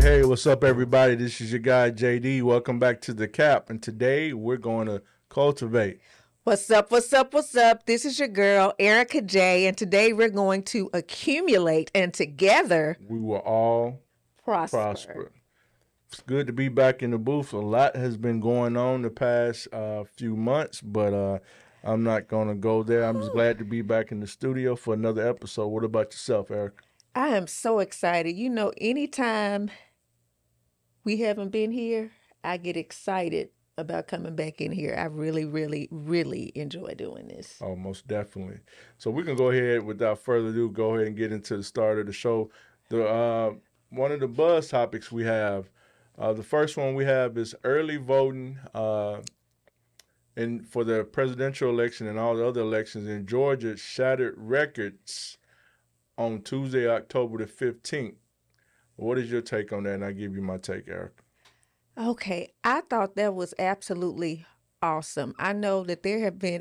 Hey, what's up, everybody? This is your guy, JD. Welcome back to the C.A.P. And today we're going to cultivate. What's up? What's up? What's up? This is your girl, Erica J. And today we're going to accumulate and together We will all prosper. prosper. It's good to be back in the booth. A lot has been going on the past few months, but I'm not going to go there. I'm just glad to be back in the studio for another episode. What about yourself, Erica? I am so excited. You know, anytime we haven't been here, I get excited about coming back in here. I really, really, really enjoy doing this. Oh, most definitely. So we can go ahead, without further ado, go ahead and get into the start of the show. The one of the buzz topics we have, the first one we have is early voting and for the presidential election and all the other elections in Georgia shattered records on Tuesday, October the 15th. What is your take on that? And I'll give you my take, Eric. Okay, I thought that was absolutely awesome. I know that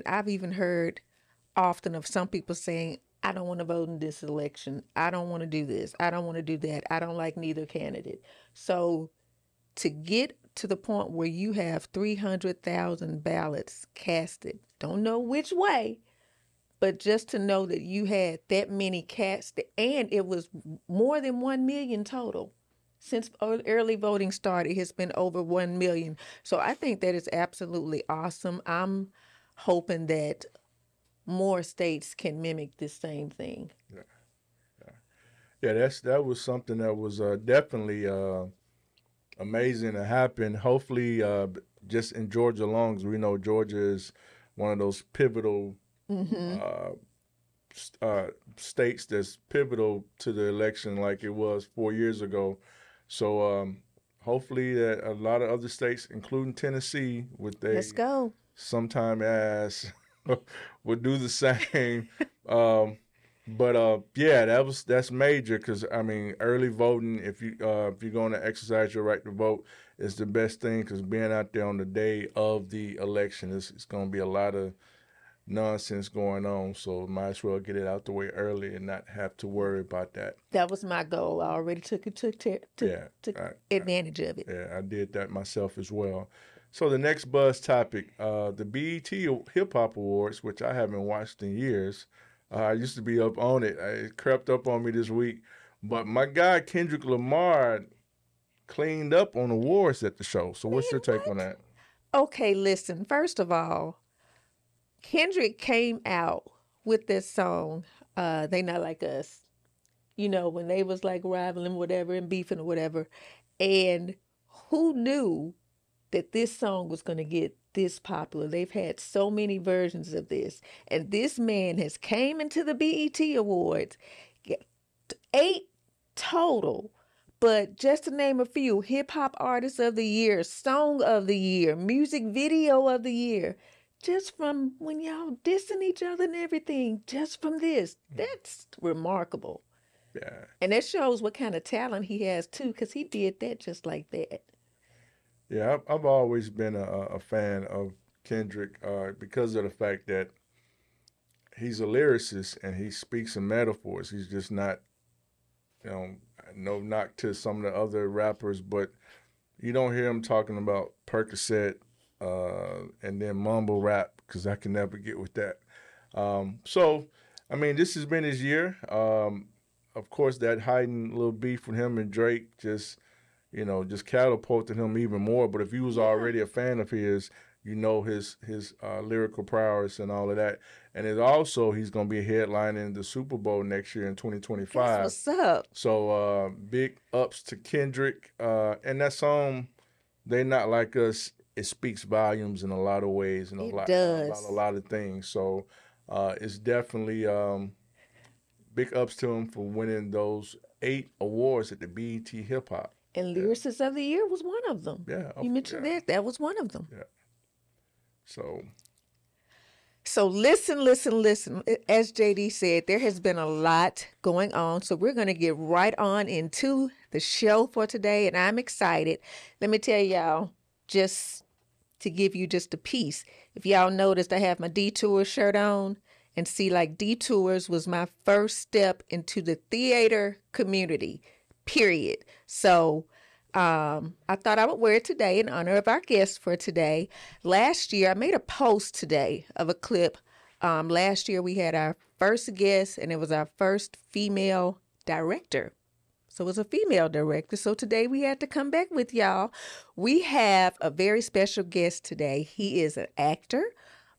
I've even heard often of some people saying, I don't want to vote in this election. I don't want to do this. I don't want to do that. I don't like neither candidate. So to get to the point where you have 300,000 ballots casted, don't know which way, but just to know that you had that many cast, and it was more than 1 million total. Since early voting started, it's been over 1 million. So I think that is absolutely awesome. I'm hoping that more states can mimic this same thing. Yeah, that was something that was definitely amazing to happen. Hopefully, just in Georgia alone, 'cause we know Georgia is one of those pivotal states that's pivotal to the election, like it was 4 years ago. So hopefully that a lot of other states, including Tennessee, Let's go. sometime as would do the same. But yeah, that's major because I mean early voting. If you're going to exercise your right to vote, is the best thing because being out there on the day of the election is it's going to be a lot of nonsense going on. So might as well get it out the way early and not have to worry about that. That was my goal. I already took advantage of it. Yeah, I did that myself as well. So the next buzz topic, the BET Hip Hop Awards, which I haven't watched in years. I used to be up on it. It crept up on me this week. But my guy Kendrick Lamar cleaned up on awards at the show. So what's your take on that? Okay, listen. First of all, Kendrick came out with this song, They Not Like Us. You know, when they was like rivaling whatever and beefing or whatever. And who knew that this song was going to get this popular? They've had so many versions of this. And this man has came into the BET Awards, 8 total. But just to name a few, Hip Hop Artist of the Year, Song of the Year, Music Video of the Year. Just from when y'all dissing each other and everything, just from this. That's remarkable. Yeah. And that shows what kind of talent he has too, because he did that just like that. Yeah, I've always been a fan of Kendrick because of the fact that he's a lyricist and he speaks in metaphors. He's just not, no knock to some of the other rappers, but you don't hear him talking about Percocet and then mumble rap because I can never get with that. So, I mean, this has been his year. Of course, that heightened little beef with him and Drake just catapulted him even more. But if you was already a fan of his, you know his lyrical prowess and all of that. And he's going to be a headline in the Super Bowl next year in 2025. That's what's up. So big ups to Kendrick. And that song, They Not Like Us, it speaks volumes in a lot of ways and a lot of things. So it's definitely big ups to him for winning those 8 awards at the BET Hip Hop. And Lyricist of the Year was one of them. Yeah. You mentioned that. That was one of them. Yeah. So listen. As JD said, there has been a lot going on. So we're going to get right on into the show for today. And I'm excited. Let me tell y'all, just to give you just a piece. If y'all noticed, I have my Detour shirt on. And see, like Detours was my first step into the theater community, period. So I thought I would wear it today in honor of our guest for today. Last year, I made a post today of a clip. Last year, we had our first guest, and it was our first female director. So it was a female director. So today we had to come back with y'all. We have a very special guest today. He is an actor,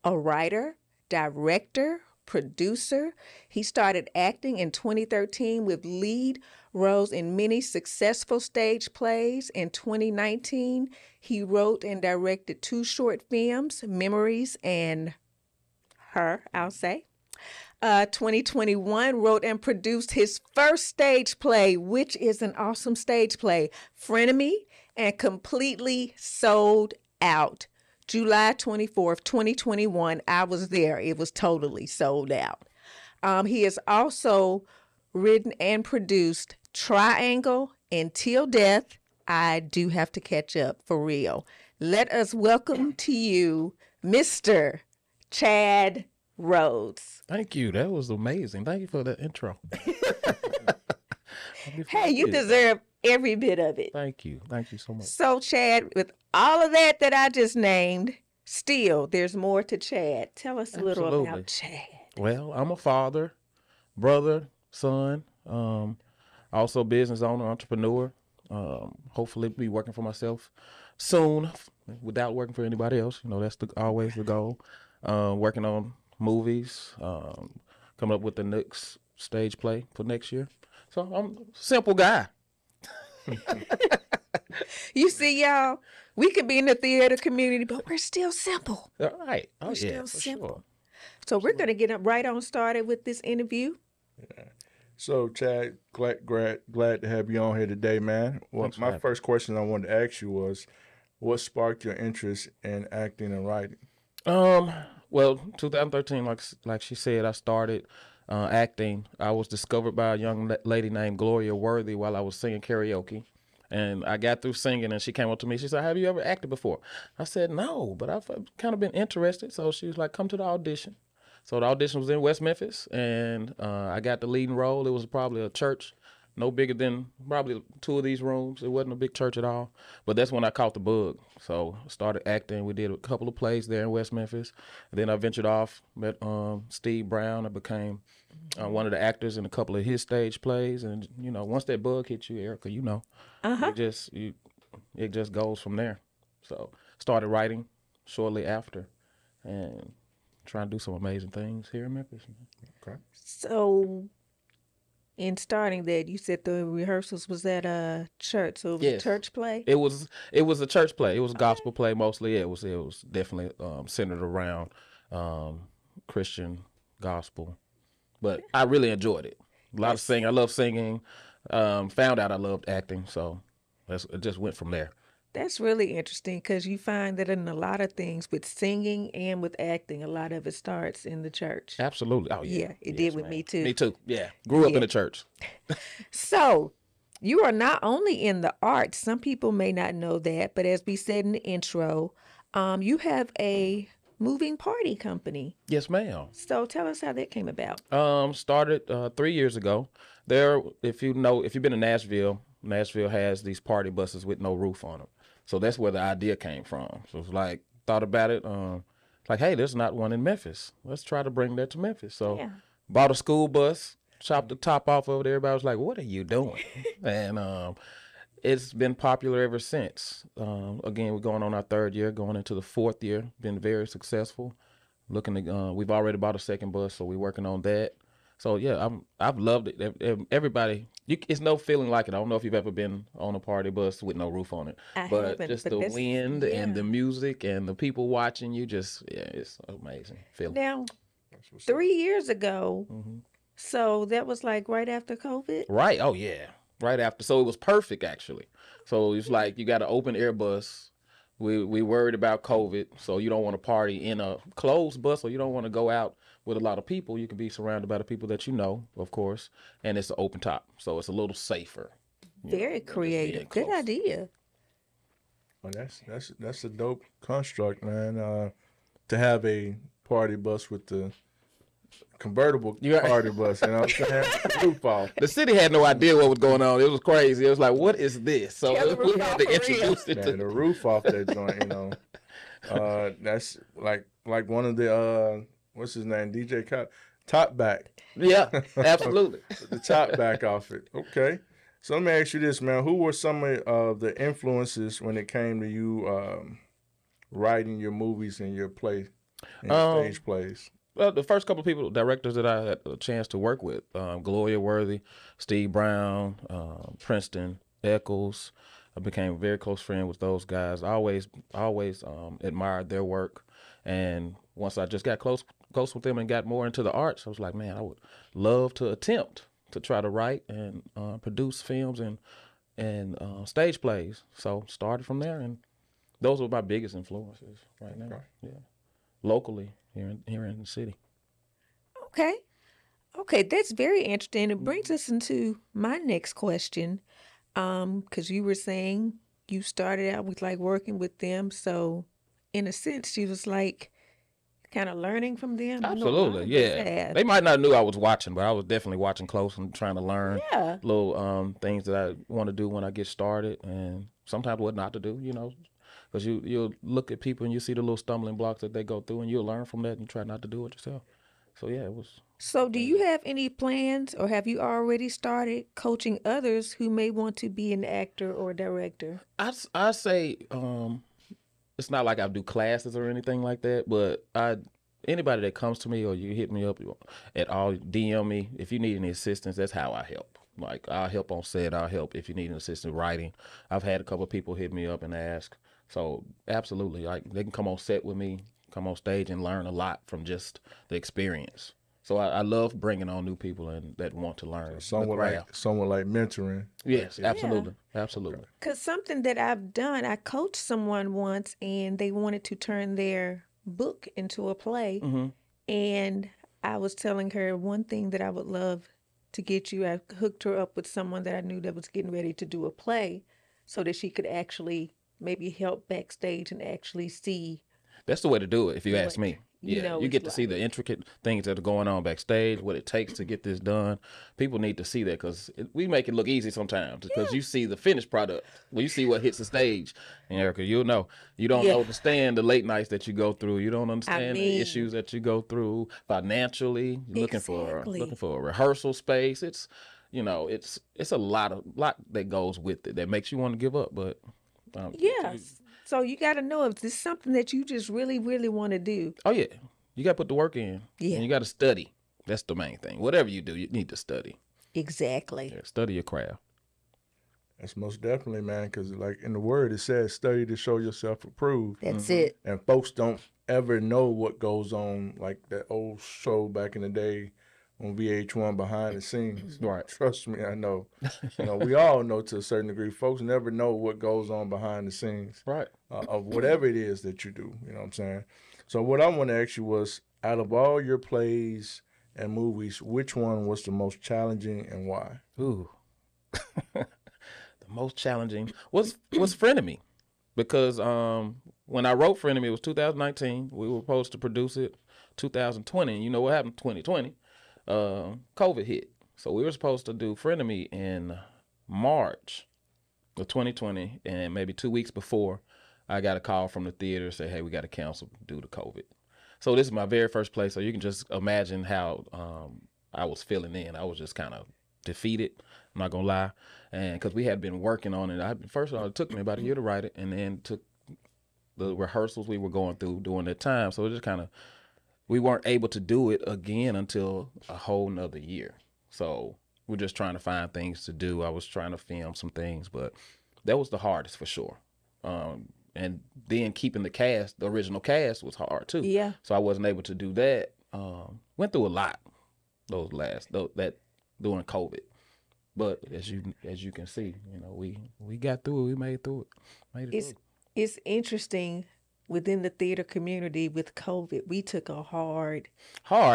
a writer, director, producer. He started acting in 2013 with lead roles in many successful stage plays. In 2019, he wrote and directed 2 short films, Memories and H.E.R, I'll say. 2021 wrote and produced his first stage play, which is an awesome stage play, friEnemy, and completely sold out. July 24th, 2021, I was there. It was totally sold out. He has also written and produced Triangle and Till Death. I do have to catch up for real. Let us welcome to you, Mr. Chad Rhodes. Thank you. That was amazing. Thank you for that intro. Hey, you deserve every bit of it. Thank you. Thank you so much. So, Chad, with all of that I just named, still, there's more to Chad. Tell us a little about Chad. Well, I'm a father, brother, son, also business owner, entrepreneur. Hopefully be working for myself soon without working for anybody else. You know, that's always the goal. Working on movies, coming up with the next stage play for next year. So I'm a simple guy. You see, y'all, we could be in the theater community, but we're still simple. All right. Oh, we're yeah, still simple. sure. So we're going to get right on started with this interview. Yeah. So, Chad, glad to have you on here today, man. Well, my first question I wanted to ask you was, what sparked your interest in acting and writing? Well, 2013, like she said, I started acting. I was discovered by a young lady named Gloria Worthy while I was singing karaoke. And I got through singing, and she came up to me. She said, "Have you ever acted before?" I said, "No, but I've kind of been interested." So she was like, "Come to the audition." So the audition was in West Memphis, and I got the leading role. It was probably a church, no bigger than probably 2 of these rooms. It wasn't a big church at all. But that's when I caught the bug. So I started acting. We did a couple of plays there in West Memphis. And then I ventured off, met Steve Brown. I became one of the actors in a couple of his stage plays. And, you know, once that bug hits you, Erica, you know, it just goes from there. So started writing shortly after and trying to do some amazing things here in Memphis. Okay. So in starting that, you said the rehearsals was at a church, so it was a church play? It was a church play. It was a gospel play mostly. It was definitely centered around Christian gospel. But I really enjoyed it. A lot of singing. I love singing. Found out I loved acting, so it just went from there. That's really interesting because you find that in a lot of things with singing and with acting, a lot of it starts in the church. Absolutely. Oh, yeah. Yeah, it did with me too. Me too. Yeah. Grew up in the church. So you are not only in the arts, some people may not know that, but as we said in the intro, you have a moving party company. Yes, ma'am. So tell us how that came about. Started 3 years ago. If you've been to Nashville has these party buses with no roof on them. So that's where the idea came from. So it's like, thought about it, like, hey, there's not one in Memphis. Let's try to bring that to Memphis. So bought a school bus, chopped the top off of it. Everybody was like, what are you doing? And it's been popular ever since. Again, we're going on our 3rd year, going into the 4th year. Been very successful. We've already bought a second bus, so we're working on that. So yeah, I've loved it. Everybody, it's no feeling like it. I don't know if you've ever been on a party bus with no roof on it, but the wind and the music and the people watching you, it's amazing feeling. Now, 3 years ago, so that was like right after COVID? Right. Oh yeah, right after. So it was perfect actually. So it's like you got an open air bus. We worried about COVID, so you don't want to party in a closed bus, or you don't want to go out with a lot of people. You can be surrounded by the people that you know, of course, and it's an open top, so it's a little safer. Very creative. Good idea. Well, that's a dope construct, man. To have a party bus with the convertible Yeah. party bus. You know what I'm saying? Roof off. The city had no idea what was going on. It was crazy. It was like, what is this? So Tear the we roof had off to for real. introduce it Yeah, to the roof off that joint. You know, that's like one of the what's his name, DJ Khaled, top back. Yeah, absolutely. The top back off it. Okay. So let me ask you this, man. Who were some of the influences when it came to you writing your movies and your play and your stage plays? Well, the first couple of people, directors that I had a chance to work with, Gloria Worthy, Steve Brown, Princeton, Eccles. I became a very close friend with those guys. I always admired their work. And once I just got close with them and got more into the arts, I was like, man, I would love to attempt to try to write and produce films and stage plays. So started from there, and those were my biggest influences right now. Yeah, locally here in the city. Okay, that's very interesting. It brings us into my next question, because you were saying you started out with like working with them, so in a sense, you was like kind of learning from them. I know a lot Absolutely, of us yeah. have. They might not knew I was watching, but I was definitely watching close and trying to learn Yeah. little things that I want to do when I get started, and sometimes what not to do, you know, because you'll look at people and you see the little stumbling blocks that they go through, and you'll learn from that and try not to do it yourself. So yeah, it was. So, do you have any plans, or have you already started coaching others who may want to be an actor or director? I say it's not like I do classes or anything like that, but anybody that comes to me or you hit me up at all, DM me if you need any assistance. That's how I help. Like I'll help on set. I'll help if you need an assistant writing. I've had a couple of people hit me up and ask. So absolutely, like they can come on set with me, come on stage and learn a lot from just the experience. So I love bringing on new people and that want to learn. Someone like mentoring. Yes, absolutely, absolutely. Because something that I've done, I coached someone once and they wanted to turn their book into a play. Mm-hmm. And I was telling her one thing that I would love to get you. I hooked her up with someone that I knew that was getting ready to do a play so that she could actually maybe help backstage and actually see. That's the way to do it, if you ask me. You Yeah, know, you it's get to see the intricate things that are going on backstage, what it takes to get this done. People need to see that because we make it look easy sometimes because you see the finished product. When you see what hits the stage, and Erica, you'll know. You don't understand the late nights that you go through. You don't understand the issues that you go through financially. You're looking for a rehearsal space. It's it's a lot that goes with it that makes you want to give up, but yes. So you got to know if this is something that you just really, really want to do. Oh yeah, you got to put the work in. Yeah. And you got to study. That's the main thing. Whatever you do, you need to study. Exactly. Yeah, study your craft. That's most definitely, man, because like in the word it says, study to show yourself approved. That's it. And folks don't ever know what goes on, like that old show back in the day on VH1, Behind the Scenes. Right. Trust me, I know. We all know to a certain degree. Folks never know what goes on behind the scenes. Right. Of whatever it is that you do. You know what I'm saying? So what I want to ask you was, out of all your plays and movies, which one was the most challenging and why? Ooh. The most challenging was friEnemy. Because when I wrote friEnemy, it was 2019. We were supposed to produce it 2020. And you know what happened in 2020? COVID hit. So we were supposed to do friEnemy in March of 2020, and maybe 2 weeks before, I got a call from the theater say, hey, we got to cancel due to COVID. So this is my very first play, so you can just imagine how I was feeling then. I was just kind of defeated, I'm not gonna lie, and because we had been working on it. First of all, it took me about a year to write it, and then took the rehearsals we were going through during that time, so it just kind of, we weren't able to do it again until a whole nother year. So we're just trying to find things to do. I was trying to film some things, but that was the hardest for sure. And then keeping the original cast was hard too. Yeah. So I wasn't able to do that. Went through a lot that during COVID. But as you can see, we got through it. We made through it. Made it through. It's interesting. Within the theater community with COVID, we took a hard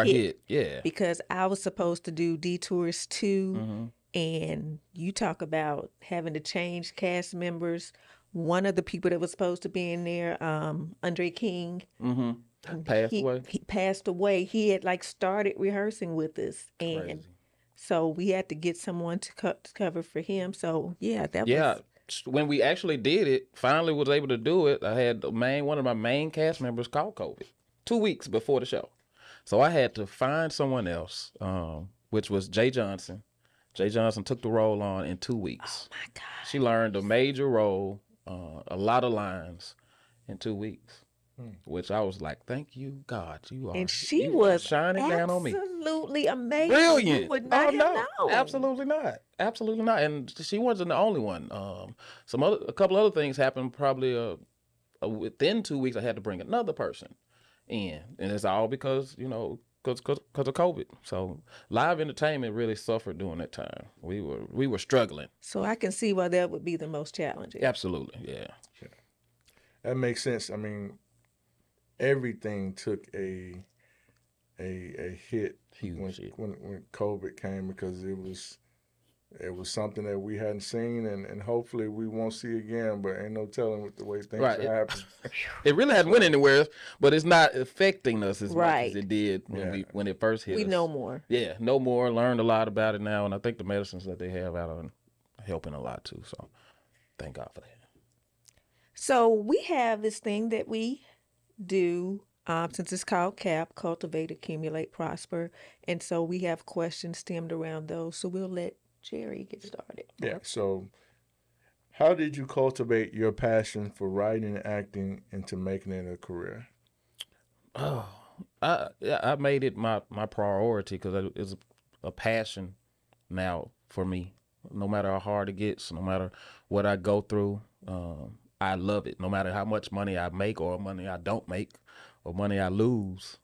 hit, yeah. Because I was supposed to do Detours 2, and you talk about having to change cast members. One of the people that was supposed to be in there, Andre King, Passed away. He passed away. He had like started rehearsing with us, and Crazy. so we had to get someone to cover for him. So yeah, that Yeah. was When we actually did it, finally was able to do it. I had one of my main cast members caught COVID 2 weeks before the show. So I had to find someone else, which was Jay Johnson. Jay Johnson took the role on in 2 weeks. oh my God. She learned a major role, a lot of lines in 2 weeks, which I was like, thank you, God. And she you are was shining down on me. absolutely amazing. Brilliant. You would not have known. Absolutely not. Absolutely not. And she wasn't the only one. A couple other things happened probably within 2 weeks. I had to bring another person in, and it's all because because of COVID. So live entertainment really suffered during that time. We were struggling. So I can see why that would be the most challenging. Absolutely, yeah. That makes sense. I mean, everything took a hit Huge hit. when COVID came, because it was something that we hadn't seen, and hopefully we won't see again, but ain't no telling with the way things Right. are happening. It really hasn't went anywhere, but it's not affecting us as much Right. as it did when it first hit We us. know more. Yeah, no more. Learned a lot about it now, and I think the medicines that they have out are helping a lot too. So, thank God for that. So we have this thing that we do, since it's called C.A.P, Cultivate, Accumulate, Prosper. And so we have questions stemmed around those. So we'll let Jerry get started. Yeah. So, how did you cultivate your passion for writing and acting into making it a career? Oh, I made it my priority because it's a passion now for me. No matter how hard it gets, no matter what I go through, I love it. No matter how much money I make or money I don't make or money I lose,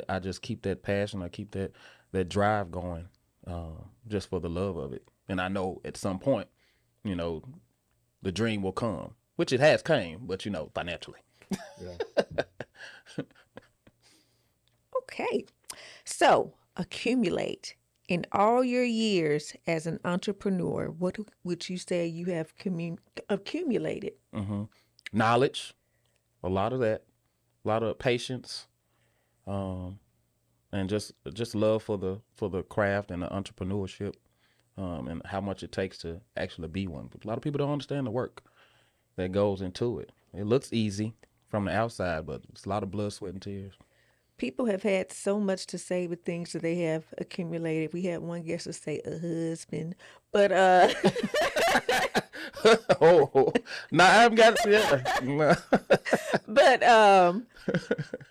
I just keep that passion. I keep that drive going, just for the love of it. And I know at some point, the dream will come, which it has came, but financially. Yeah. Okay. So accumulate. In all your years as an entrepreneur, what would you say you have accumulated? Knowledge, a lot of that, a lot of patience, and just love for the craft and the entrepreneurship, and how much it takes to actually be one. But a lot of people don't understand the work that goes into it. It looks easy from the outside, but it's a lot of blood, sweat, and tears. People have had so much to say with things that they have accumulated. We had one guest to say a husband, but Oh, no, I haven't got it. but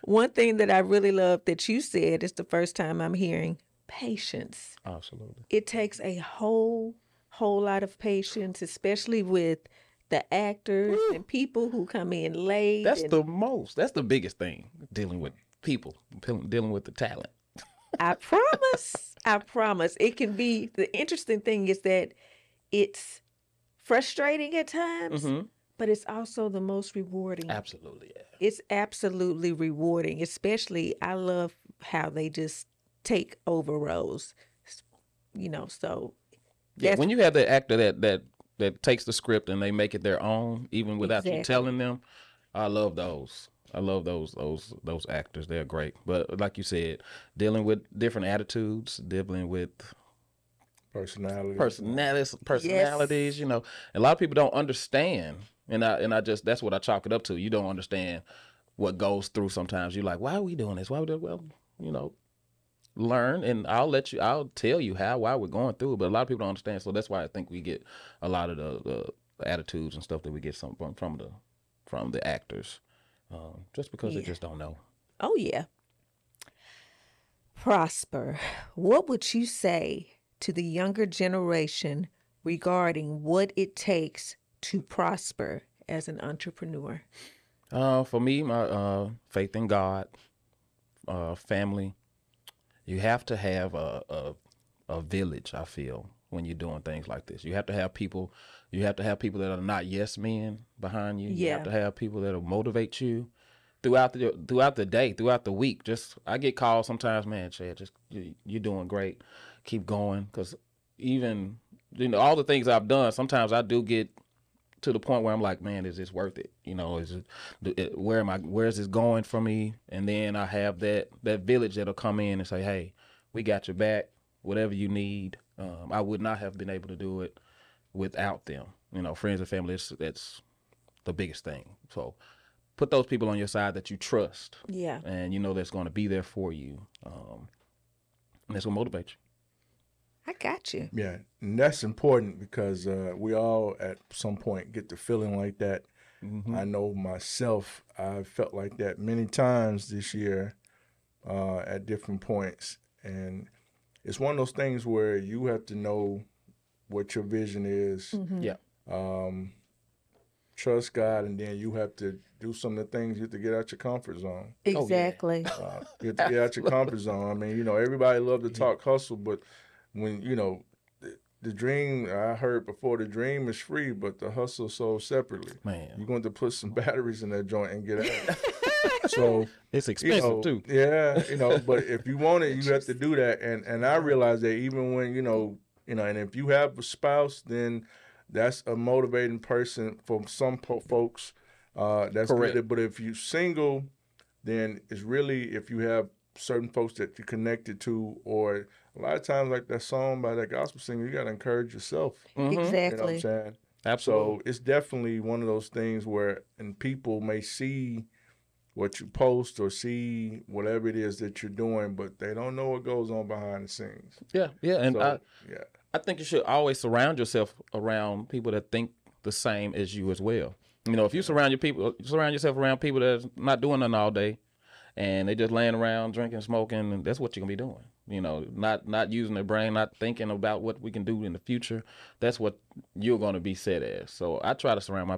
one thing that I really love that you said is the first time I'm hearing patience. Absolutely. It takes a whole lot of patience, especially with the actors and people who come in late. That's the biggest thing, dealing with people, dealing with the talent. I promise. It can be, the interesting thing is that it's frustrating at times, but it's also the most rewarding. Absolutely, yeah. It's absolutely rewarding, especially I love how they just take over roles, so. Yeah, when you have the actor that takes the script and they make it their own, even without you telling them, I love those. I love those actors. They're great. But like you said, dealing with different attitudes, dealing with personalities, Yes. A lot of people don't understand. And I just, that's what I chalk it up to. You don't understand what goes through sometimes. You're like, why are we doing this? Why are we doing, well, learn, and I'll tell you why we're going through it. But a lot of people don't understand. So that's why I think we get a lot of the attitudes and stuff that we get from the actors. Just because they just don't know. Oh, yeah. Prosper. What would you say to the younger generation regarding what it takes to prosper as an entrepreneur? For me, my faith in God, family. You have to have a village, I feel, when you're doing things like this. You have to have people. You have to have people that are not yes men behind you. Yeah. You have to have people that will motivate you throughout the day, throughout the week. I get calls sometimes, man, Chad, you're doing great. Keep going, because even all the things I've done, sometimes I do get to the point where I'm like, man, is this worth it? You know, where is this going for me? And then I have that village that'll come in and say, hey, we got your back, whatever you need. I would not have been able to do it without them. You know, friends and family, that's the biggest thing. So put those people on your side that you trust. Yeah. And you know that's going to be there for you. And that's what motivates you. I got you. Yeah, and that's important because we all at some point get the feeling like that. Mm-hmm. I know myself, I felt like that many times this year at different points. And it's one of those things where you have to know what your vision is. Mm-hmm. Yeah. Trust God, and then you have to do some of the things. You have to get out your comfort zone. Exactly. You have to get out your comfort zone. I mean, you know, everybody love to talk hustle, but when, you know, the dream, I heard before, the dream is free, but the hustle sold separately. Man. You're going to put some batteries in that joint and get out. So it's expensive, you know, too. Yeah, you know, but if you want it, you have to do that. And I realize that even when, you know, and if you have a spouse, then that's a motivating person for some folks. That's correct. good. But if you're single, then it's really if you have certain folks that you're connected to, or a lot of times like that song by that gospel singer, you got to encourage yourself. Mm-hmm. Exactly. You know what I'm saying? Absolutely. So it's definitely one of those things where, and people may see what you post or see whatever it is that you're doing, but they don't know what goes on behind the scenes. Yeah, and So, I think you should always surround yourself around people that think the same as you as well. You know, if you surround yourself around people that's not doing nothing all day, and they just laying around drinking, smoking, and that's what you're gonna be doing. You know, not using their brain, not thinking about what we can do in the future. That's what you're gonna be set as. So I try to surround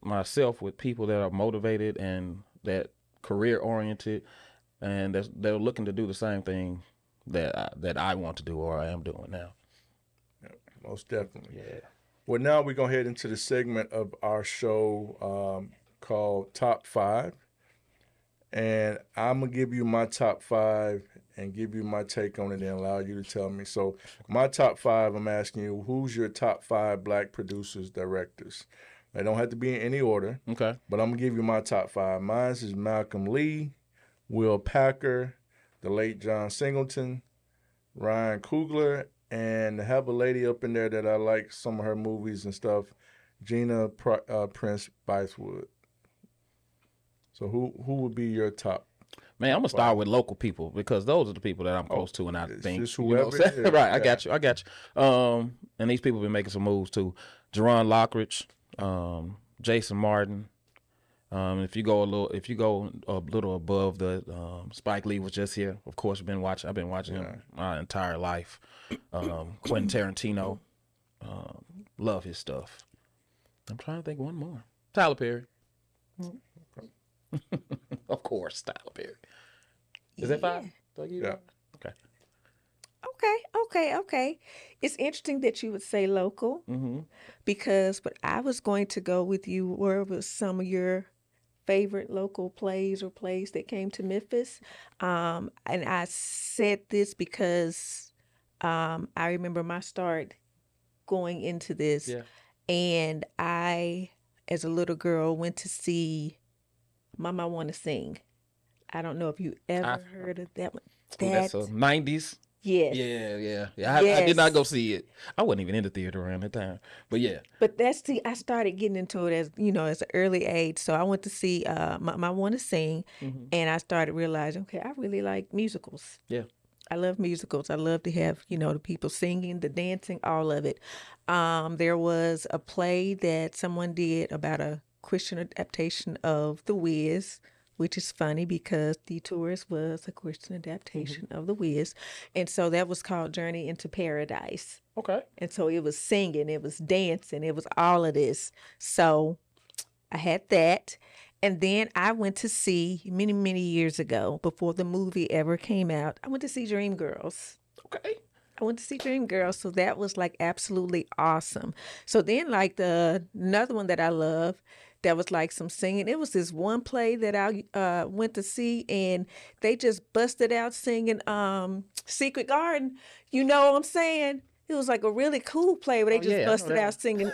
myself with people that are motivated and that career oriented, and they're looking to do the same thing that I want to do or I am doing now. Yeah, most definitely. Yeah. Well, now we're going to head into the segment of our show called Top 5. And I'm going to give you my top 5 and give you my take on it and allow you to tell me. So my top 5, I'm asking you, who's your top 5 black producers, directors? They don't have to be in any order. Okay. But I'm going to give you my top 5. Mine is Malcolm Lee, Will Packer, the late John Singleton, Ryan Coogler, and I have a lady up in there that I like some of her movies and stuff, Gina Prince Bythewood. So who would be your top? Man, I'm gonna start with local people because those are the people that I'm close to, and I think just whoever it is. right. Yeah. I got you. And these people have been making some moves too. Jerron Lockridge, Jason Martin. If you go a little above the Spike Lee was just here. Of course, I've been watching him my entire life. Quentin Tarantino, love his stuff. I'm trying to think one more. Tyler Perry. Of course, Tyler Perry. Is that 5? Yeah. Okay. It's interesting that you would say local because, but I was going to go with you. Where was some of your favorite local plays or plays that came to Memphis? And I said this because I remember my start going into this, and I, as a little girl, went to see Mama Wanna Sing. I don't know if you ever heard of that one. That's a 90s. Yes. Yeah. I did not go see it. I wasn't even in the theater around that time. But yeah. But I started getting into it as an early age. So I went to see Mama Wanna Sing, and I started realizing, okay, I really like musicals. Yeah. I love musicals. I love to have, the people singing, the dancing, all of it. There was a play that someone did about a Christian adaptation of The Wiz, which is funny because The Tourist was a Christian adaptation of The Wiz. And so that was called Journey into Paradise. Okay. And so it was singing, it was dancing, it was all of this. So I had that. And then I went to see, many, many years ago, before the movie ever came out, I went to see Dreamgirls. Okay. I went to see Dreamgirls, so that was like absolutely awesome. So then like another one that I love that was like some singing, it was this one play that I went to see, and they just busted out singing Secret Garden. You know what I'm saying? It was like a really cool play where they Oh, just yeah, I know busted that out one. singing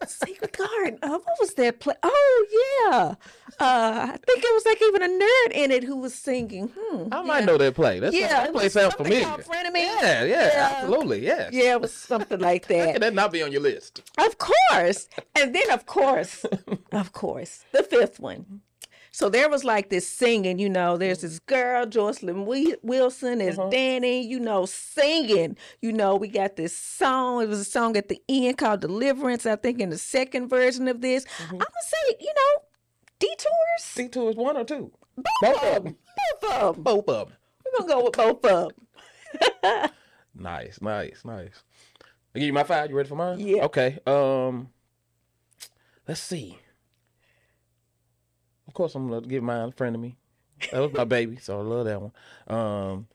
Secret Garden. What was that play? Oh, yeah. I think it was like even a nerd in it who was singing. I might Yeah. know that play. Yeah, That it play was sounds something familiar. called friEnemy. Yeah, Yeah. absolutely, yes. Yeah, it was something like How that. can that not be on your list? Of course. And then, of course, the fifth one. So there was like this singing, there's this girl, Jocelyn Wilson, there's Danny, singing. We got this song. It was a song at the end called Deliverance, I think in the second version of this. I'm going to say, Detours. Detours 1 or 2? Both of them. Both of them. Both of them. We're going to go with both of them. Nice. I give you my 5. You ready for mine? Yeah. Okay. Let's see. Of course, I'm gonna give mine friEnemy. That was my baby, so I love that one.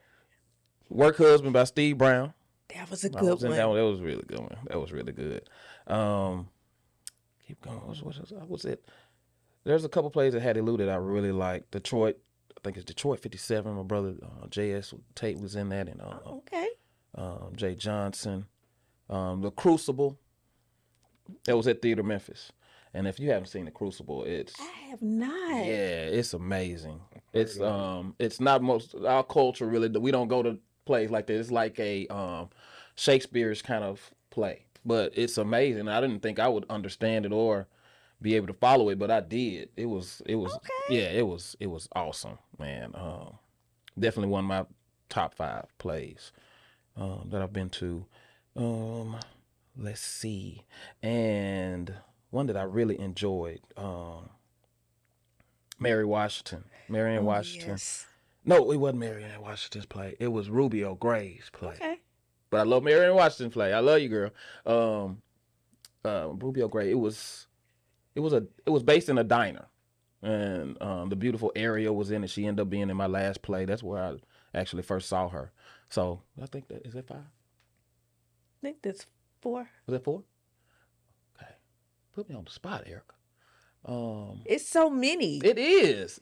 Work Husband by Steve Brown. That was a I good was in one. that one. That was a really good one. That was really good. Keep going. What was it? There's a couple plays that had eluded I really liked. Detroit. I think it's Detroit 57. My brother J.S. Tate was in that, and Okay. Jay Johnson. The Crucible. That was at Theater Memphis. And if you haven't seen The Crucible, it's I have not. yeah, it's amazing. It's not most our culture really. We don't go to plays like this. It's like a Shakespeare's kind of play, but it's amazing. I didn't think I would understand it or be able to follow it, but I did. It was Okay. yeah, it was awesome, man. Definitely one of my top 5 plays that I've been to. Let's see, and one that I really enjoyed, Marianne Washington. Yes. No, it wasn't Marianne Washington's play. It was Ruby O'Gray's play. Okay. But I love Marianne Washington's play. I love you, girl. Ruby O'Gray. It was based in a diner, and the beautiful Ariel was in it. She ended up being in my last play. That's where I actually first saw her. So I think that is that 5. I think that's 4. Was that 4? Okay. Put me on the spot, Erica. It's so many. It is.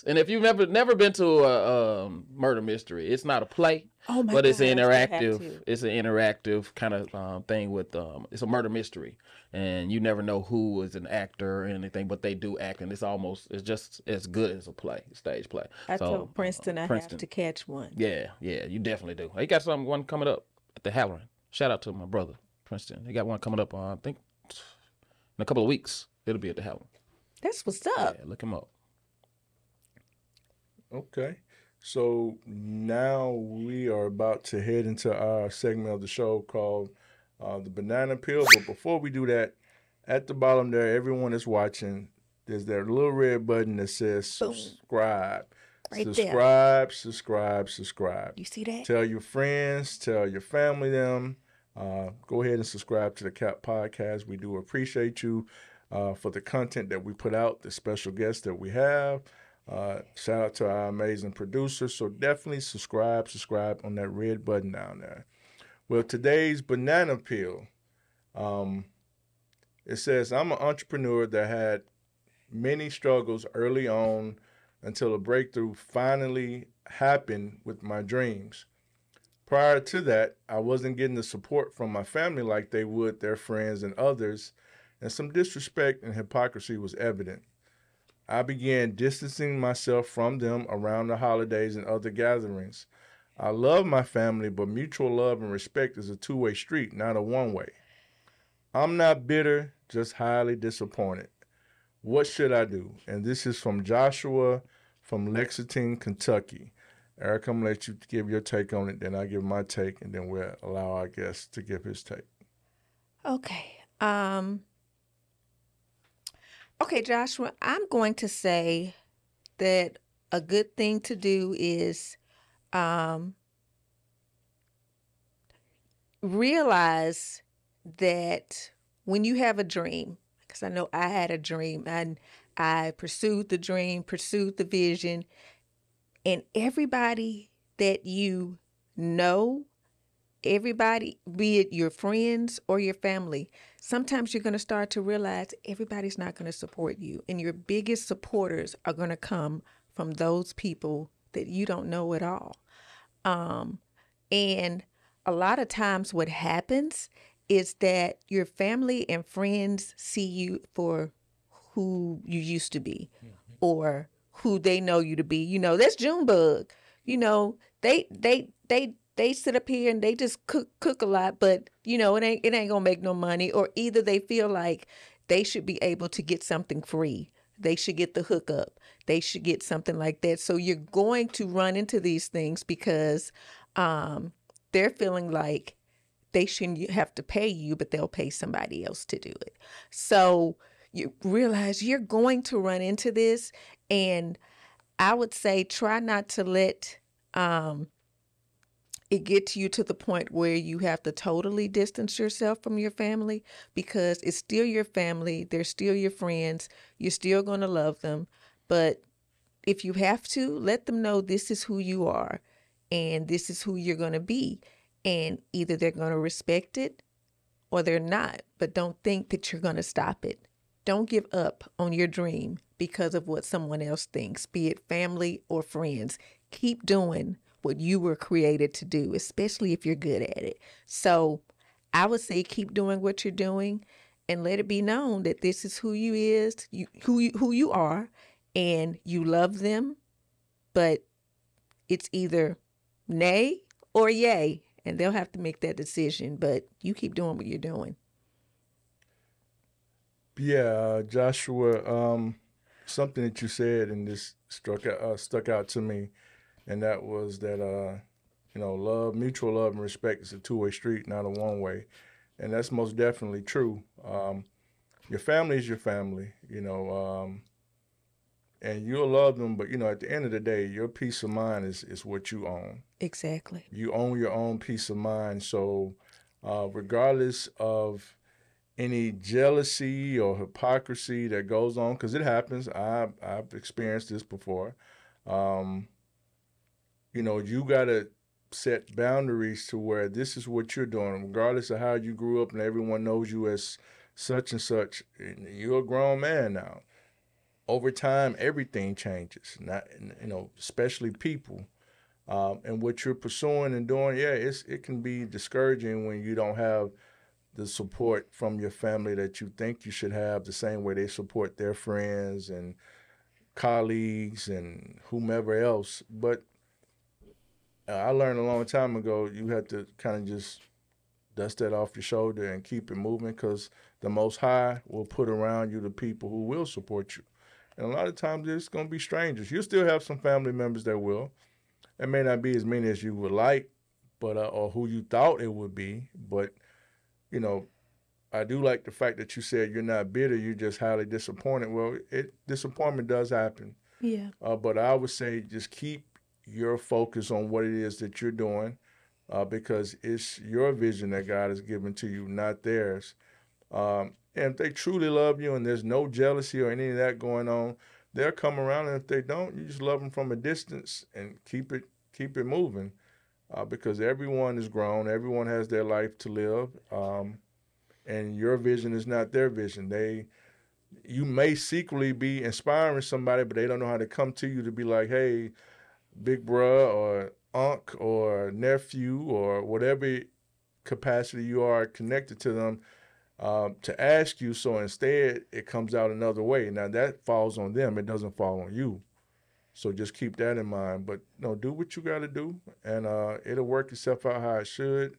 And if you've never been to a murder mystery, it's not a play, Oh my but it's gosh, an I have interactive. to. It's an interactive kind of thing with it's a murder mystery, and you never know who is an actor or anything, but they do act, and it's just as good as a play, stage play. I So, told Princeton I Princeton. have to catch one. Yeah, you definitely do. He got one coming up at the Halloran. Shout out to my brother Princeton. He got one coming up I think in a couple of weeks. It'll be at the Halloran. That's what's up. Yeah, look him up. Okay. So now we are about to head into our segment of the show called the Banana Peel. But before we do that, at the bottom there, everyone is watching, there's that little red button that says Boom. subscribe. Right there. Subscribe. You see that? Tell your friends, tell your family them. Go ahead and subscribe to the C.A.P podcast. We do appreciate you for the content that we put out, the special guests that we have. Shout out to our amazing producers. So definitely subscribe on that red button down there. Well, today's banana peel, it says, I'm an entrepreneur that had many struggles early on until a breakthrough finally happened with my dreams. Prior to that, I wasn't getting the support from my family like they would their friends and others, and some disrespect and hypocrisy was evident. I began distancing myself from them around the holidays and other gatherings. I love my family, but mutual love and respect is a two-way street, not a one-way. I'm not bitter, just highly disappointed. What should I do? And this is from Joshua from Lexington, Kentucky. Eric, I'm going to let you give your take on it, then I'll give my take, and then we'll allow our guest to give his take. Okay. Okay, Joshua, I'm going to say that a good thing to do is realize that when you have a dream, because I know I had a dream and I pursued the dream, pursued the vision, and everybody that you know, everybody, be it your friends or your family, sometimes you're going to start to realize everybody's not going to support you. And your biggest supporters are going to come from those people that you don't know at all. And a lot of times what happens is that your family and friends see you for who you used to be or who they know you to be. You know, that's Junebug. You know, they sit up here and they just cook a lot, but you know, it ain't gonna make no money. Or either they feel like they should be able to get something free. They should get the hookup. They should get something like that. So you're going to run into these things because they're feeling like they shouldn't have to pay you, but they'll pay somebody else to do it. So you realize you're going to run into this. And I would say try not to let it gets you to the point where you have to totally distance yourself from your family, because it's still your family. They're still your friends. You're still going to love them. But if you have to, let them know this is who you are and this is who you're going to be. And either they're going to respect it or they're not. But don't think that you're going to stop it. Don't give up on your dream because of what someone else thinks, be it family or friends. Keep doing what you were created to do, especially if you're good at it. So I would say keep doing what you're doing and let it be known that this is who who you are, and you love them, but it's either nay or yay, and they'll have to make that decision, but you keep doing what you're doing. Yeah, Joshua, something that you said and this stuck out to me, and that was that mutual love and respect is a two-way street, not a one-way, and that's most definitely true. Your family is your family, and you'll love them, but at the end of the day, your peace of mind is what you own. Exactly. You own your own peace of mind. So, regardless of any jealousy or hypocrisy that goes on, because it happens. I've experienced this before. You gotta set boundaries to where this is what you're doing, regardless of how you grew up, and everyone knows you as such and such. You're a grown man now. Over time, everything changes. Not, especially people. And what you're pursuing and doing, it can be discouraging when you don't have the support from your family that you think you should have, the same way they support their friends and colleagues and whomever else. But I learned a long time ago, you have to kind of just dust that off your shoulder and keep it moving, because the Most High will put around you the people who will support you. And a lot of times it's going to be strangers. You'll still have some family members that will. It may not be as many as you would like, but or who you thought it would be. But, I do like the fact that you said you're not bitter, you're just highly disappointed. Well, disappointment does happen. Yeah. But I would say just keep your focus on what it is that you're doing, because it's your vision that God has given to you, not theirs. And if they truly love you and there's no jealousy or any of that going on, they'll come around. And if they don't, you just love them from a distance and keep it moving, because everyone is grown. Everyone has their life to live. And your vision is not their vision. You may secretly be inspiring somebody, but they don't know how to come to you to be like, hey, big bruh or unc or nephew or whatever capacity you are connected to them, to ask you. So instead, it comes out another way. Now, that falls on them. It doesn't fall on you. So just keep that in mind. But, do what you got to do, and it'll work itself out how it should.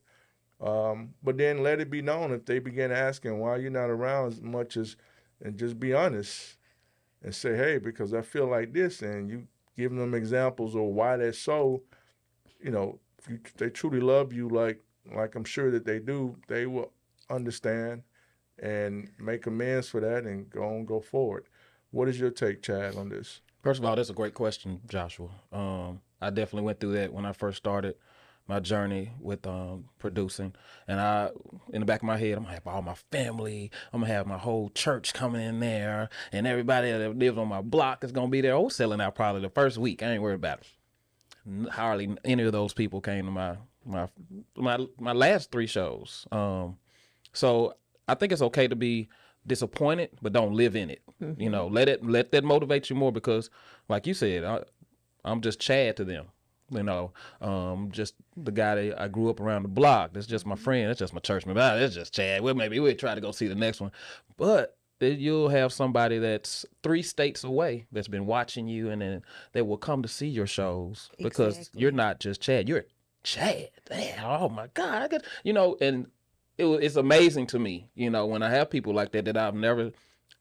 But then let it be known if they begin asking why you're not around as much and just be honest and say, hey, because I feel like this, and you give them examples of why that's so. If they truly love you, like I'm sure that they do, they will understand and make amends for that and go forward. What is your take, Chad, on this? First of all, that's a great question, Joshua. I definitely went through that when I first started my journey with producing, and in the back of my head, I'm gonna have all my family, I'm gonna have my whole church coming in there, and everybody that lives on my block is gonna be there. I was selling out probably the first week. I ain't worried about it. Hardly any of those people came to my last 3 shows. So I think it's okay to be disappointed, but don't live in it. Mm-hmm. Let that motivate you more, because, like you said, I'm just Chad to them. You know, just the guy that I grew up around the block. That's just my friend. That's just my church member. That's just Chad. Well, maybe we'll try to go see the next one. But then you'll have somebody that's 3 states away that's been watching you, and then they will come to see your shows because Exactly. you're not just Chad. You're Chad. Damn, oh my God. You know, and it's amazing to me, you know, when I have people like that I've never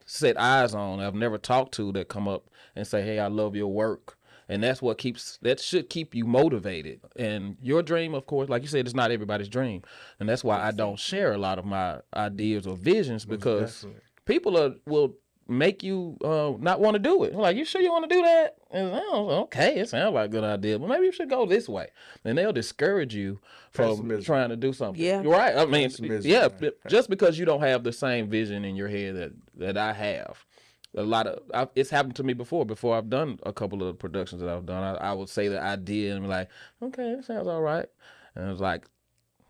set eyes on, I've never talked to, that come up and say, hey, I love your work. And that should keep you motivated. And your dream, of course, like you said, it's not everybody's dream. And that's why I don't share a lot of my ideas or visions, because people will make you not want to do it. Like, you sure you want to do that? And okay, it sounds like a good idea, but maybe you should go this way. And they'll discourage you from trying to do something. Yeah. You're right. I mean, yeah, just because you don't have the same vision in your head that I have. It's happened to me before I've done a couple of the productions that I've done. I would say the idea and be like, okay, that sounds all right. And it was like,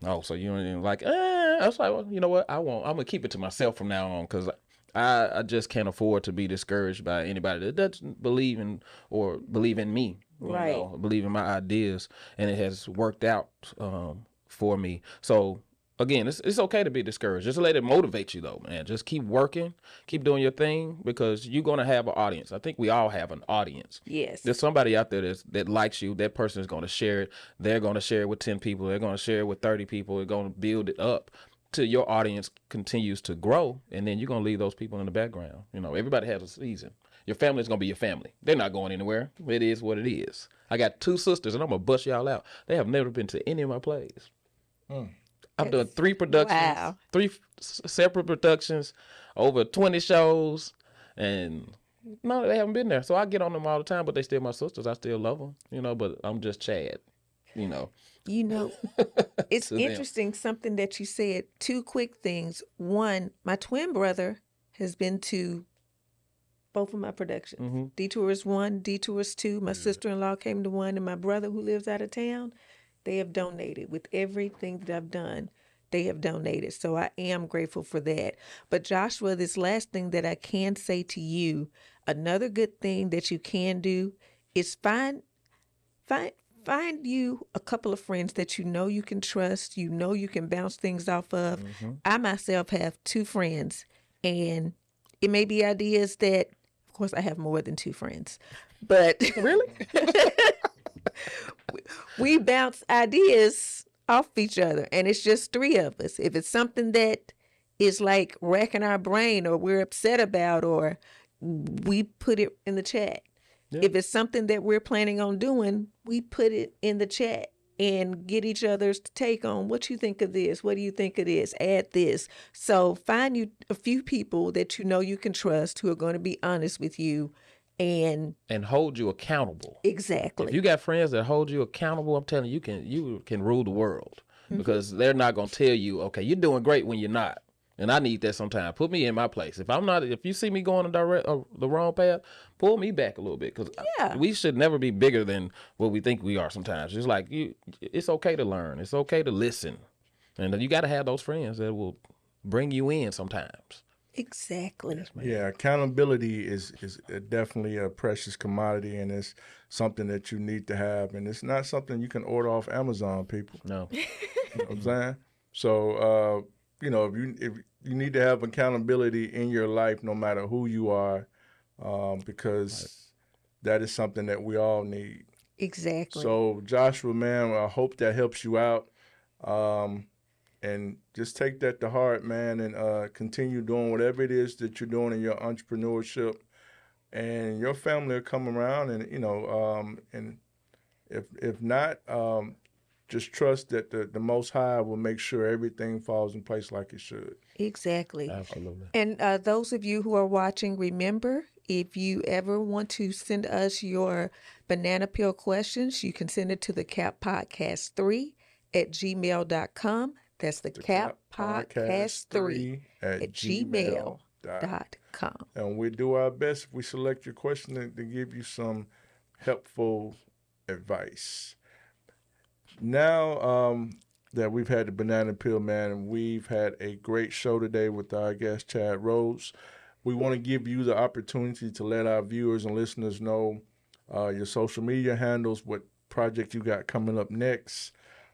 oh, so you don't even like, I was like, well, you know what? I'm going to keep it to myself from now on, because I just can't afford to be discouraged by anybody that doesn't believe in me, Right? You know, believe in my ideas, and it has worked out for me. So again, it's okay to be discouraged. Just let it motivate you, though, man. Just keep working, keep doing your thing, because you're gonna have an audience. I think we all have an audience. Yes. There's somebody out there that likes you. That person is gonna share it. They're gonna share it with 10 people. They're gonna share it with 30 people. They're gonna build it up till your audience continues to grow, and then you're gonna leave those people in the background. You know, everybody has a season. Your family is gonna be your family. They're not going anywhere. It is what it is. I got 2 sisters, and I'm gonna bust y'all out. They have never been to any of my plays. I've done 3 productions, Wow. 3 separate productions, over 20 shows, and no, they haven't been there. So I get on them all the time, but they still my sisters. I still love them, you know, but I'm just Chad, you know. You know, it's To them. interesting, something that you said. 2 quick things. One, my twin brother has been to both of my productions. Detours 1, Detours 2. My sister-in-law came to 1, and my brother, who lives out of town, they have donated. With everything that I've done, they have donated. So I am grateful for that. But Joshua, this last thing that I can say to you, another good thing that you can do is find you a couple of friends that you know you can trust, you know you can bounce things off of. I myself have 2 friends, and it may be ideas that, of course, I have more than 2 friends, but Really? we bounce ideas off each other, and it's just 3 of us. If it's something that is like racking our brain, or we're upset about, or we put it in the chat. Yeah. If it's something that we're planning on doing, we put it in the chat and get each other's take on what you think of this. What do you think of this? Add this. So find you a few people that you know you can trust, who are going to be honest with you and hold you accountable. Exactly. If you got friends that hold you accountable, I'm telling you, you can rule the world, because they're not going to tell you, okay, you're doing great when you're not. And I need that sometimes. Put me in my place. If you see me going the wrong path, pull me back a little bit, because we should never be bigger than what we think we are sometimes. It's like it's okay to learn. It's okay to listen. And you got to have those friends that will bring you in sometimes. Exactly. Yes, Yeah, accountability is definitely a precious commodity, and it's something that you need to have. And it's not something you can order off Amazon, people. No. You know what I'm saying? So, you know, if you need to have accountability in your life, no matter who you are, because that is something that we all need. Exactly. So, Joshua, man, I hope that helps you out. And just take that to heart, man, and continue doing whatever it is that you're doing in your entrepreneurship. And your family will come around, and, you know, and if not, just trust that the Most High will make sure everything falls in place like it should. Exactly. Absolutely. And those of you who are watching, remember, if you ever want to send us your banana peel questions, you can send it to the C.A.P Podcast 3 at gmail.com. That's the C.A.P Podcast 3 at gmail.com. And we do our best if we select your question to give you some helpful advice. Now that we've had the banana peel, man, we've had a great show today with our guest, Chad Rhodes. We want to give you the opportunity to let our viewers and listeners know your social media handles, what project you got coming up next.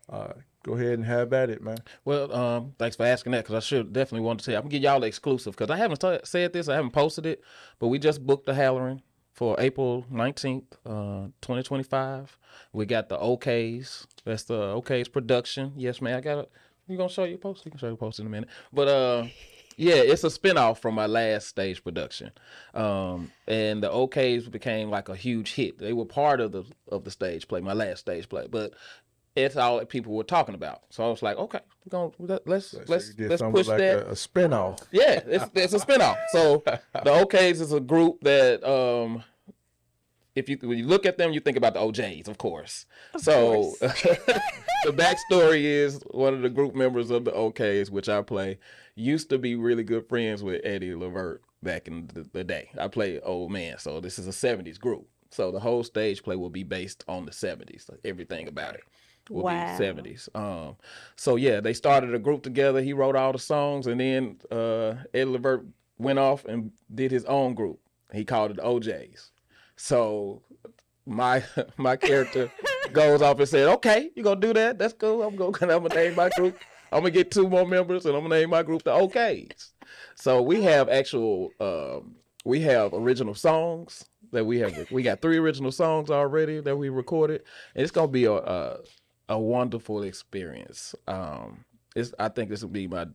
Go ahead and have at it, man. Well, thanks for asking that, because I should definitely want to tell you. I'm going to give y'all the exclusive, because I haven't said this, I haven't posted it, but we just booked the Halloran for April 19th, 2025. We got the OKs. That's the OKs production. Yes, man. I got it. You going to show you a post? You can show you a post in a minute. But yeah, it's a spinoff from my last stage production. And the OKs became like a huge hit. They were part of the stage play, my last stage play. But it's all that people were talking about. So I was like, okay, let's push like that. A spinoff. Yeah, it's a spinoff. So the OKs is a group that when you look at them, you think about the OJs, of course. Of course. The backstory is one of the group members of the OKs, which I play, used to be really good friends with Eddie Levert back in the day. I play old man, so this is a 70s group. So the whole stage play will be based on the 70s, like everything about it. Will be 70s. So yeah, they started a group together. He wrote all the songs, and then Ed Levert went off and did his own group. He called it OJs. So my character goes off and said, "Okay, you gonna do that? That's cool. I'm gonna name my group. I'm gonna get 2 more members, and I'm gonna name my group the OKs." So we have we have original songs that we got 3 original songs already that we recorded, and it's gonna be a wonderful experience. I think this will be my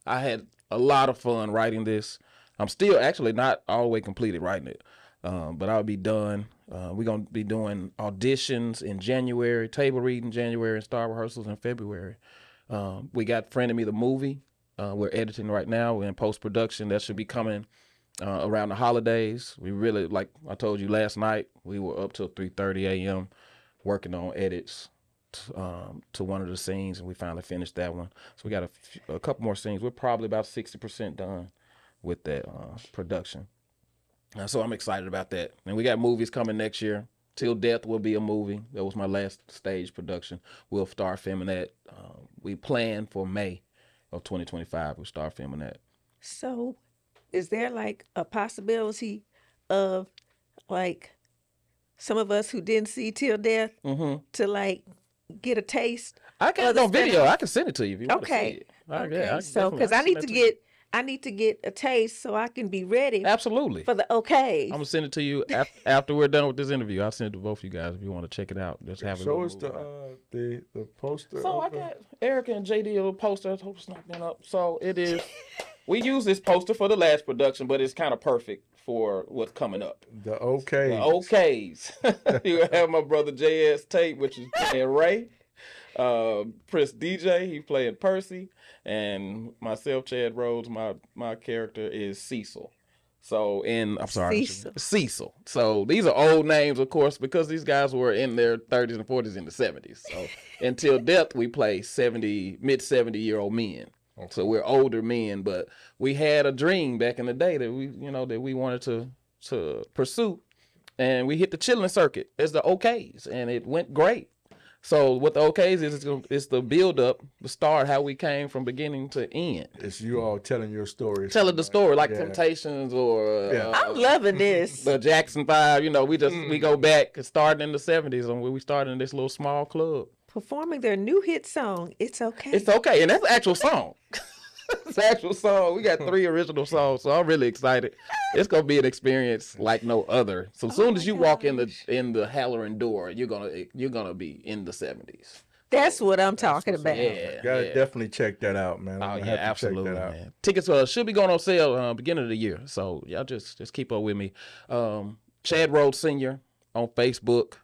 I had a lot of fun writing this. I'm still actually not all the way completed writing it, but I'll be done. We're going to be doing auditions in January, table reading January, and star rehearsals in February. We got friEnemy the movie. We're editing right now. We're in post-production. That should be coming around the holidays. We really, like I told you last night, we were up till 3:30 a.m. working on edits to one of the scenes, and we finally finished that one. So we got a couple more scenes. We're probably about 60% done with that production. So I'm excited about that. And we got movies coming next year. Till Death will be a movie. That was my last stage production. We'll start filming that. We plan for May of 2025. We'll start filming that. So is there like a possibility of like some of us who didn't see Till Death to like get a taste? I got it on video. I can send it to you if you want to see it. Okay. So because I need to get a taste so I can be ready. Absolutely. For the OKs. I'm gonna send it to you after we're done with this interview. I'll send it to both of you guys if you want to check it out. Just have it. Show us the poster. So I got Erica and JD a little poster. I hope it's not been up. So it is. We use this poster for the last production, but it's kind of perfect for what's coming up. The OKs. The OKs. You have my brother J.S. Tate, which is playing Ray. Prince DJ, he playing Percy, and myself, Chad Rhodes, my character is Cecil. So Cecil. So these are old names, of course, because these guys were in their 30s and 40s and the 70s. So until death, we play mid 70-year-old men. Okay. So we're older men, but we had a dream back in the day that we wanted to pursue, and we hit the chilling circuit as the OKs, and it went great. So what the OKs is, it's the build up, the start, how we came from beginning to end. It's you all telling your story. Telling the story, like Temptations or I'm loving this. The Jackson 5, we go back starting in the 70s and we started in this little small club. Performing their new hit song, It's Okay. It's okay, and that's the actual song. It's the actual song. We got 3 original songs, so I'm really excited. It's gonna be an experience like no other. So as soon as you walk in the Halloran door, you're gonna be in the 70s. That's what I'm talking about. Yeah, gotta definitely check that out, man. Oh yeah, absolutely, man. Tickets should be going on sale beginning of the year. So y'all just keep up with me. Chad Rhodes Sr. on Facebook,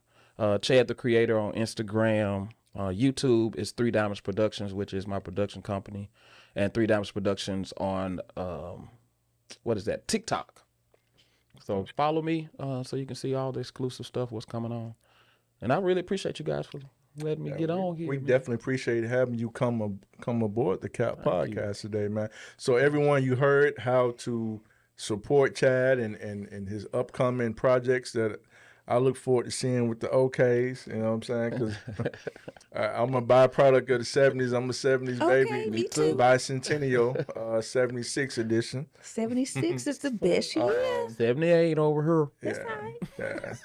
Chad the Creator on Instagram. YouTube is 3 Diamonds Productions, which is my production company, and 3 Diamonds Productions on TikTok. So follow me so you can see all the exclusive stuff, what's coming on. And I really appreciate you guys for letting me get on here. We definitely appreciate having you come aboard the C.A.P podcast today, man. So everyone, you heard how to support Chad and his upcoming projects that I look forward to seeing with the OKs. You know what I'm saying? Because I'm a byproduct of the '70s. I'm a '70s baby. Okay, me too. Bicentennial, '76 edition. 76 is the best year. 78 over here. That's Yeah, right.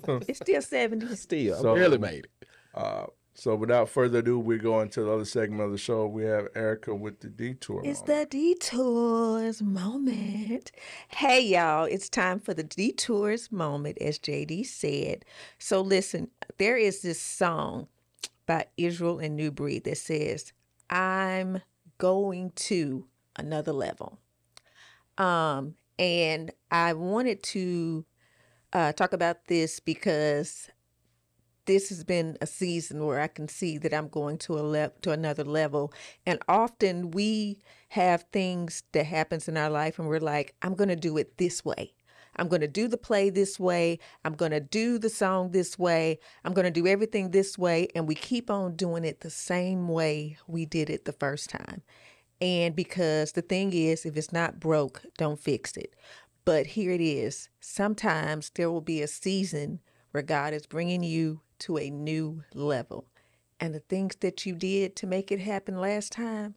yeah. It's still 70. Still, So- I barely made it. So without further ado, we go into the other segment of the show. We have Erica with the detour. It's moment. the detours moment. Hey, y'all, it's time for the detours moment, as JD said. So, listen, there is this song by Israel and New Breed that says, I'm going to another level. And I wanted to talk about this because this has been a season where I can see that I'm going to another level. And often we have things that happens in our life and we're like, I'm going to do it this way. I'm going to do the play this way. I'm going to do the song this way. I'm going to do everything this way. And we keep on doing it the same way we did it the first time. And because the thing is, if it's not broke, don't fix it. But here it is. Sometimes there will be a season where God is bringing you to a new level. And the things that you did to make it happen last time,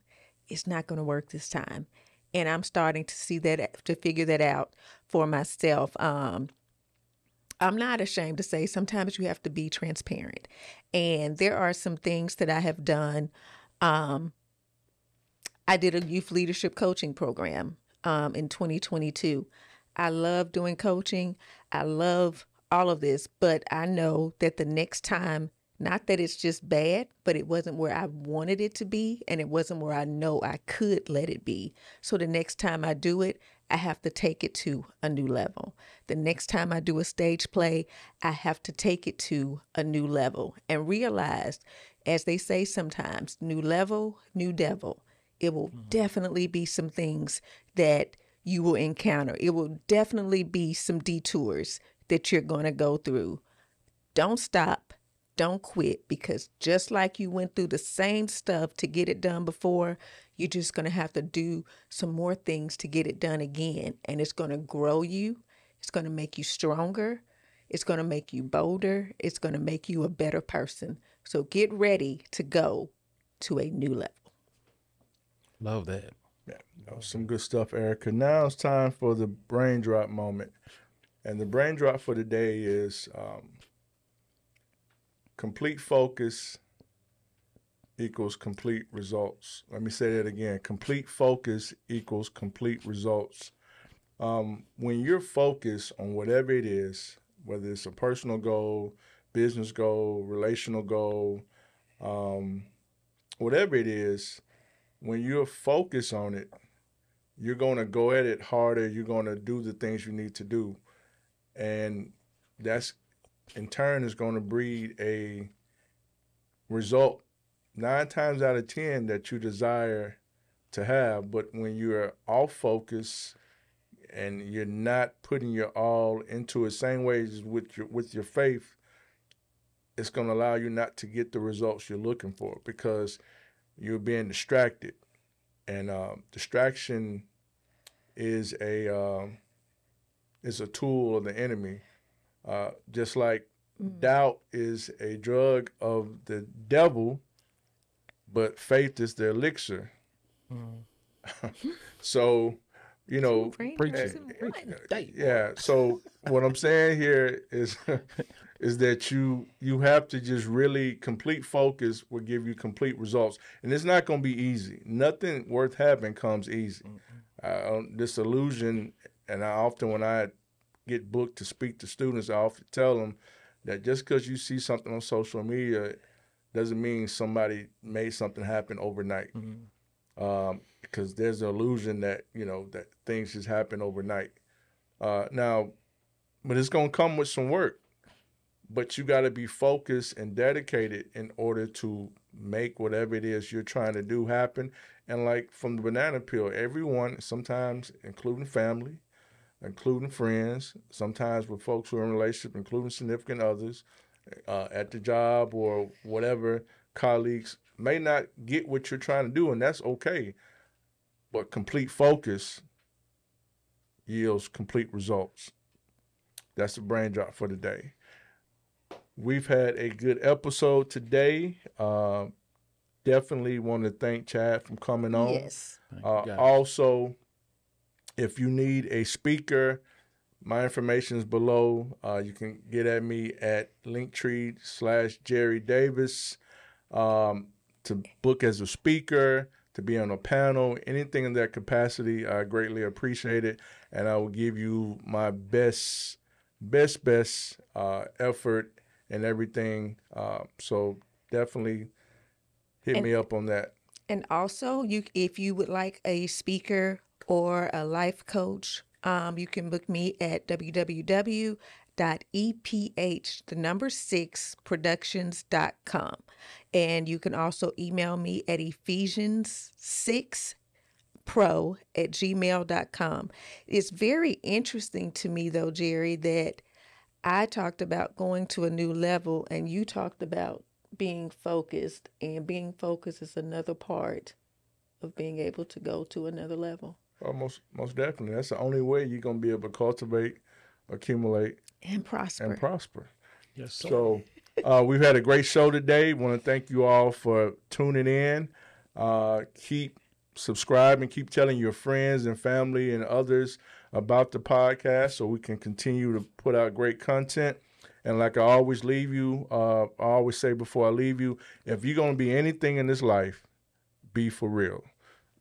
it's not going to work this time. And I'm starting to see that, to figure that out for myself. I'm not ashamed to say sometimes you have to be transparent. And there are some things that I have done. I did a youth leadership coaching program in 2022. I love doing coaching. I love all of this, but I know that the next time, not that it's just bad, but it wasn't where I wanted it to be, and it wasn't where I know I could let it be. So the next time I do it, I have to take it to a new level. The next time I do a stage play, I have to take it to a new level and realize, as they say sometimes, new level, new devil. It will definitely be some things that you will encounter. It will definitely be some detours that you're going to go through. Don't stop. Don't quit, because just like you went through the same stuff to get it done before, you're just going to have to do some more things to get it done again. And it's going to grow you. It's going to make you stronger. It's going to make you bolder. It's going to make you a better person. So get ready to go to a new level. Love that. Yeah, that was some good stuff, Erica. Now it's time for the brain drop moment. And the brain drop for today is complete focus equals complete results. Let me say that again. Complete focus equals complete results. When you're focused on whatever it is, whether it's a personal goal, business goal, relational goal, whatever it is, when you're focused on it, you're going to go at it harder. You're going to do the things you need to do. And that's, in turn, is going to breed a result 9 times out of 10 that you desire to have. But when you're off focus and you're not putting your all into it, same way as with your faith, it's going to allow you not to get the results you're looking for because you're being distracted. And distraction is a tool of the enemy. Just like doubt is a drug of the devil, but faith is the elixir. So, you know, yeah. So what I'm saying here is is that you have to just really complete focus will give you complete results, and it's not going to be easy. Nothing worth having comes easy. This illusion, and I often when I get booked to speak to students, I often tell them that just because you see something on social media doesn't mean somebody made something happen overnight. Because there's an illusion that, you know, that things just happen overnight. Now, but it's going to come with some work. But you got to be focused and dedicated in order to make whatever it is you're trying to do happen. And like from the banana peel, everyone, sometimes including family, including friends, sometimes with folks who are in relationship, including significant others, at the job or whatever, colleagues may not get what you're trying to do, and that's okay. But complete focus yields complete results. That's the brain drop for today. we've had a good episode today. Definitely want to thank Chad for coming on. Yes. Also, if you need a speaker, my information is below. You can get at me at Linktree/Jerry Davis to book as a speaker, to be on a panel, anything in that capacity. I greatly appreciate it, and I will give you my best effort and everything. So definitely hit me up on that. And also, if you would like a speaker or a life coach, you can book me at www.eph6productions.com. And you can also email me at Ephesians6pro@gmail.com. It's very interesting to me, though, Jerry, that I talked about going to a new level and you talked about being focused, and being focused is another part of being able to go to another level. Oh, most definitely. That's the only way you're going to be able to cultivate, accumulate, and prosper. Yes, sir. So we've had a great show today. Want to thank you all for tuning in. Keep subscribing. Keep telling your friends and family and others about the podcast so we can continue to put out great content. And like I always leave you, I always say before I leave you, if you're going to be anything in this life, be for real.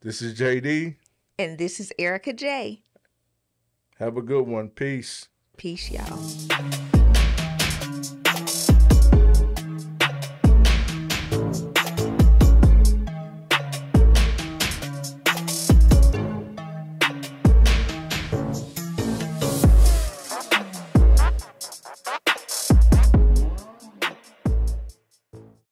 This is JD. And this is Erica J. Have a good one. Peace. Peace, y'all.